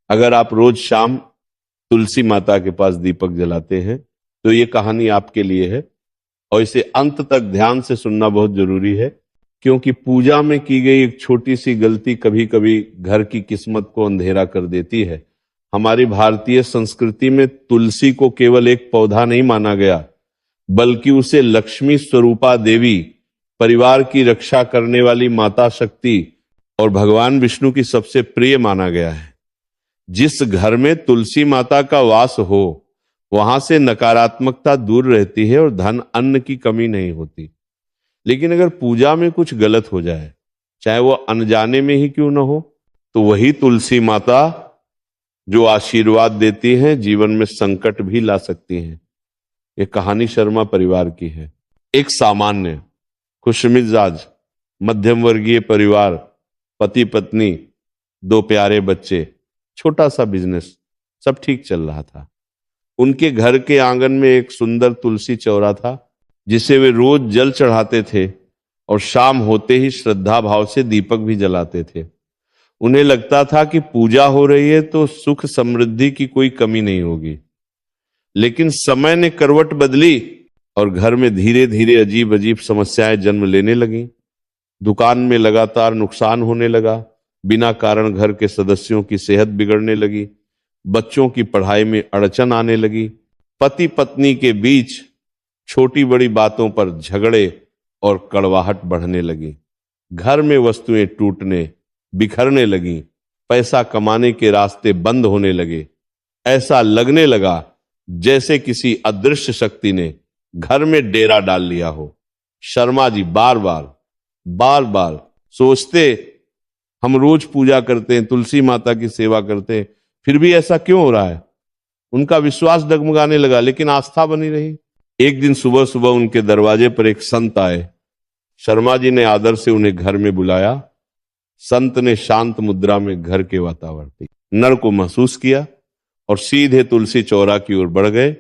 अगर आप रोज शाम तुलसी माता के पास दीपक जलाते हैं तो ये कहानी आपके लिए है, और इसे अंत तक ध्यान से सुनना बहुत जरूरी है, क्योंकि पूजा में की गई एक छोटी सी गलती कभी कभी घर की किस्मत को अंधेरा कर देती है। हमारी भारतीय संस्कृति में तुलसी को केवल एक पौधा नहीं माना गया, बल्कि उसे लक्ष्मी स्वरूपा देवी, परिवार की रक्षा करने वाली माता शक्ति और भगवान विष्णु की सबसे प्रिय माना गया है। जिस घर में तुलसी माता का वास हो वहां से नकारात्मकता दूर रहती है और धन अन्न की कमी नहीं होती। लेकिन अगर पूजा में कुछ गलत हो जाए, चाहे वो अनजाने में ही क्यों ना हो, तो वही तुलसी माता जो आशीर्वाद देती हैं जीवन में संकट भी ला सकती हैं। ये कहानी शर्मा परिवार की है। एक सामान्य खुशमिजाज मध्यम वर्गीय परिवार, पति पत्नी, दो प्यारे बच्चे, छोटा सा बिजनेस, सब ठीक चल रहा था। उनके घर के आंगन में एक सुंदर तुलसी चौरा था जिसे वे रोज जल चढ़ाते थे और शाम होते ही श्रद्धा भाव से दीपक भी जलाते थे। उन्हें लगता था कि पूजा हो रही है तो सुख समृद्धि की कोई कमी नहीं होगी। लेकिन समय ने करवट बदली और घर में धीरे धीरे अजीब अजीब समस्याएं जन्म लेने लगी। दुकान में लगातार नुकसान होने लगा, बिना कारण घर के सदस्यों की सेहत बिगड़ने लगी, बच्चों की पढ़ाई में अड़चन आने लगी, पति पत्नी के बीच छोटी बड़ी बातों पर झगड़े और कड़वाहट बढ़ने लगी, घर में वस्तुएं टूटने बिखरने लगी, पैसा कमाने के रास्ते बंद होने लगे। ऐसा लगने लगा जैसे किसी अदृश्य शक्ति ने घर में डेरा डाल लिया हो। शर्मा जी बार बार सोचते, हम रोज पूजा करते हैं, तुलसी माता की सेवा करते हैं, फिर भी ऐसा क्यों हो रहा है। उनका विश्वास डगमगाने लगा, लेकिन आस्था बनी रही। एक दिन सुबह सुबह उनके दरवाजे पर एक संत आए। शर्मा जी ने आदर से उन्हें घर में बुलाया। संत ने शांत मुद्रा में घर के वातावरण की नर को महसूस किया और सीधे तुलसी चौरा की ओर बढ़ गए।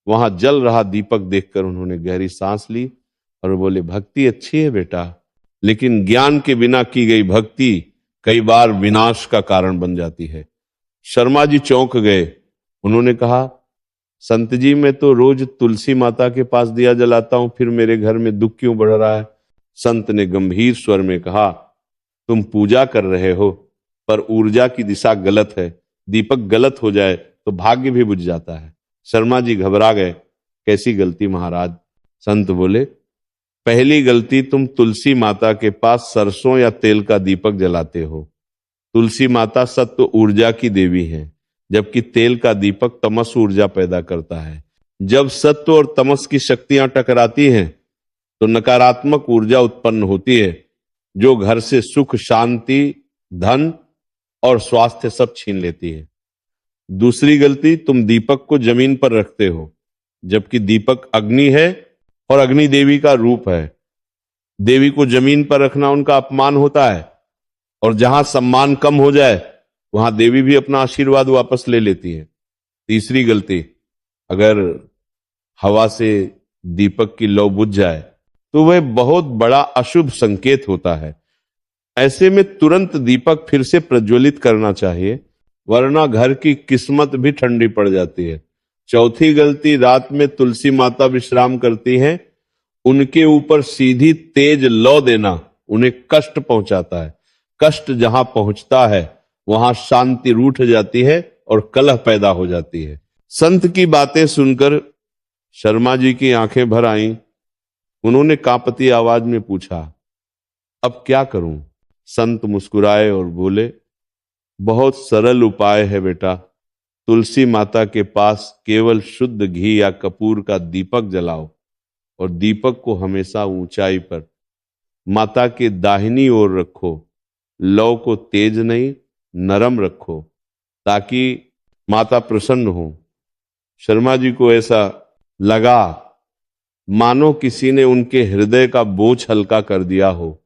वहां जल रहा दीपक देखकर उन्होंने गहरी सांस ली और बोले, भक्ति अच्छी है बेटा, लेकिन ज्ञान के बिना की गई भक्ति कई बार विनाश का कारण बन जाती है। शर्मा जी चौंक गए। उन्होंने कहा, संत जी मैं तो रोज तुलसी माता के पास दिया जलाता हूं, फिर मेरे घर में दुख क्यों बढ़ रहा है। संत ने गंभीर स्वर में कहा, तुम पूजा कर रहे हो पर ऊर्जा की दिशा गलत है। दीपक गलत हो जाए तो भाग्य भी बुझ जाता है। शर्मा जी घबरा गए। कैसी गलती महाराज। संत बोले, पहली गलती, तुम तुलसी माता के पास सरसों या तेल का दीपक जलाते हो। तुलसी माता सत्व ऊर्जा की देवी है, जबकि तेल का दीपक तमस ऊर्जा पैदा करता है। जब सत्व और तमस की शक्तियां टकराती हैं तो नकारात्मक ऊर्जा उत्पन्न होती है, जो घर से सुख, शांति, धन और स्वास्थ्य सब छीन लेती है। दूसरी गलती, तुम दीपक को जमीन पर रखते हो, जबकि दीपक अग्नि है और अग्नि देवी का रूप है। देवी को जमीन पर रखना उनका अपमान होता है, और जहां सम्मान कम हो जाए वहां देवी भी अपना आशीर्वाद वापस ले लेती है। तीसरी गलती, अगर हवा से दीपक की लौ बुझ जाए तो वह बहुत बड़ा अशुभ संकेत होता है। ऐसे में तुरंत दीपक फिर से प्रज्वलित करना चाहिए, वरना घर की किस्मत भी ठंडी पड़ जाती है। चौथी गलती, रात में तुलसी माता विश्राम करती हैं, उनके ऊपर सीधी तेज लौ देना उन्हें कष्ट पहुंचाता है। कष्ट जहां पहुंचता है वहां शांति रूठ जाती है और कलह पैदा हो जाती है। संत की बातें सुनकर शर्मा जी की आंखें भर आईं। उन्होंने कांपती आवाज में पूछा, अब क्या करूं। संत मुस्कुराए और बोले, बहुत सरल उपाय है बेटा। तुलसी माता के पास केवल शुद्ध घी या कपूर का दीपक जलाओ और दीपक को हमेशा ऊंचाई पर माता के दाहिनी ओर रखो। लौ को तेज नहीं, नरम रखो, ताकि माता प्रसन्न हो। शर्मा जी को ऐसा लगा मानो किसी ने उनके हृदय का बोझ हल्का कर दिया हो।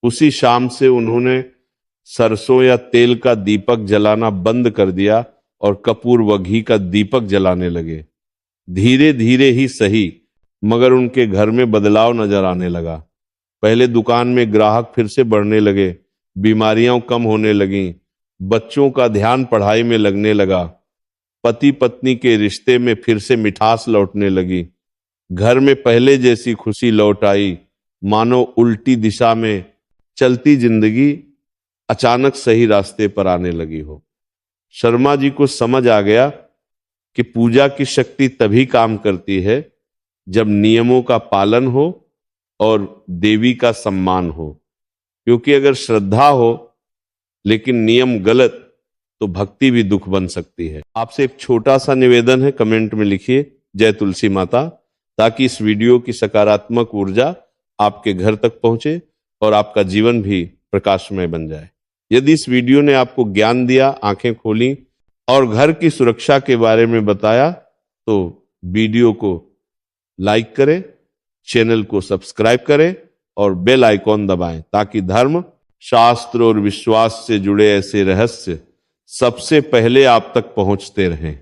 उसी शाम से उन्होंने सरसों या तेल का दीपक जलाना बंद कर दिया और कपूर व घी का दीपक जलाने लगे। धीरे धीरे ही सही, मगर उनके घर में बदलाव नजर आने लगा। पहले दुकान में ग्राहक फिर से बढ़ने लगे, बीमारियां कम होने लगीं, बच्चों का ध्यान पढ़ाई में लगने लगा, पति पत्नी के रिश्ते में फिर से मिठास लौटने लगी, घर में पहले जैसी खुशी लौट आई, मानो उल्टी दिशा में चलती जिंदगी अचानक सही रास्ते पर आने लगी हो। शर्मा जी को समझ आ गया कि पूजा की शक्ति तभी काम करती है जब नियमों का पालन हो और देवी का सम्मान हो, क्योंकि अगर श्रद्धा हो लेकिन नियम गलत तो भक्ति भी दुख बन सकती है। आपसे एक छोटा सा निवेदन है, कमेंट में लिखिए जय तुलसी माता, ताकि इस वीडियो की सकारात्मक ऊर्जा आपके घर तक पहुंचे और आपका जीवन भी प्रकाशमय बन जाए। यदि इस वीडियो ने आपको ज्ञान दिया, आंखें खोली और घर की सुरक्षा के बारे में बताया, तो वीडियो को लाइक करें, चैनल को सब्सक्राइब करें और बेल आइकॉन दबाएं, ताकि धर्म, शास्त्र और विश्वास से जुड़े ऐसे रहस्य सबसे पहले आप तक पहुंचते रहें।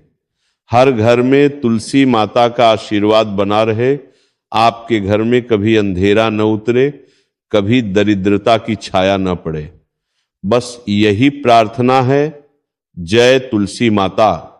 हर घर में तुलसी माता का आशीर्वाद बना रहे, आपके घर में कभी अंधेरा न उतरे, कभी दरिद्रता की छाया न पड़े। बस यही प्रार्थना है। जय तुलसी माता।